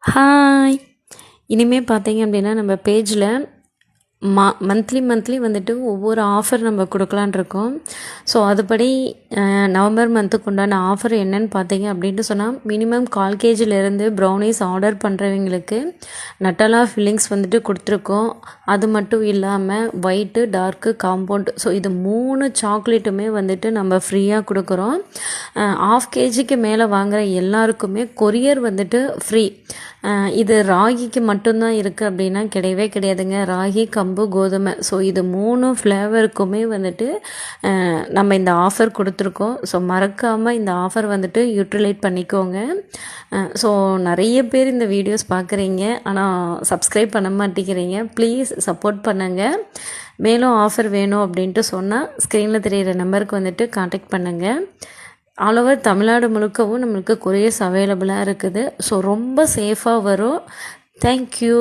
Hi. இனிமேல் பார்த்தீங்க அப்படின்னா நம்ம பேஜில் மந்த்லி வந்துட்டு ஒவ்வொரு ஆஃபர் நம்ம கொடுக்கலான் இருக்கோம். ஸோ அதுபடி நவம்பர் மந்த்துக்கு உண்டான ஆஃபர் என்னன்னு பார்த்தீங்க அப்படின்ட்டு சொன்னால், மினிமம் 1/4 kgலேருந்து ப்ரௌனிஸ் ஆர்டர் பண்ணுறவங்களுக்கு நட்டலா ஃபில்லிங்ஸ் வந்துட்டு கொடுத்துருக்கோம். அது மட்டும் இல்லாமல் ஒயிட்டு டார்க்கு காம்பவுண்ட், ஸோ இது 3 சாக்லேட்டுமே வந்துட்டு நம்ம ஃப்ரீயாக கொடுக்குறோம். 1/2 kgக்கு மேலே வாங்குகிற எல்லாருக்குமே கொரியர் வந்துட்டு ஃப்ரீ. இது ராகிக்கு மட்டும்தான் இருக்குது அப்படின்னா கிடையவே கிடையாதுங்க. ராகி, கம்பு, கோதுமை, ஸோ இது 3 ஃப்ளேவருக்குமே வந்துட்டு நம்ம இந்த ஆஃபர் கொடுத்துருக்கோம். ஸோ மறக்காமல் இந்த ஆஃபர் வந்துட்டு யூட்டிலைட் பண்ணிக்கோங்க. ஸோ நிறைய பேர் இந்த வீடியோஸ் பார்க்குறீங்க, ஆனால் சப்ஸ்கிரைப் பண்ண மாட்டேங்கிறீங்க. ப்ளீஸ் சப்போர்ட் பண்ணுங்கள். மேலும் ஆஃபர் வேணும் அப்படின்ட்டு சொன்னால் ஸ்க்ரீனில் தெரிகிற நம்பருக்கு வந்துட்டு காண்டாக்ட் பண்ணுங்கள். ஆல் ஓவர் தமிழ்நாடு முழுக்கவும் நம்மளுக்கு கொரியர்ஸ் அவைலபிளாக இருக்குது. ஸோ ரொம்ப சேஃபாக வரும். தேங்க்யூ.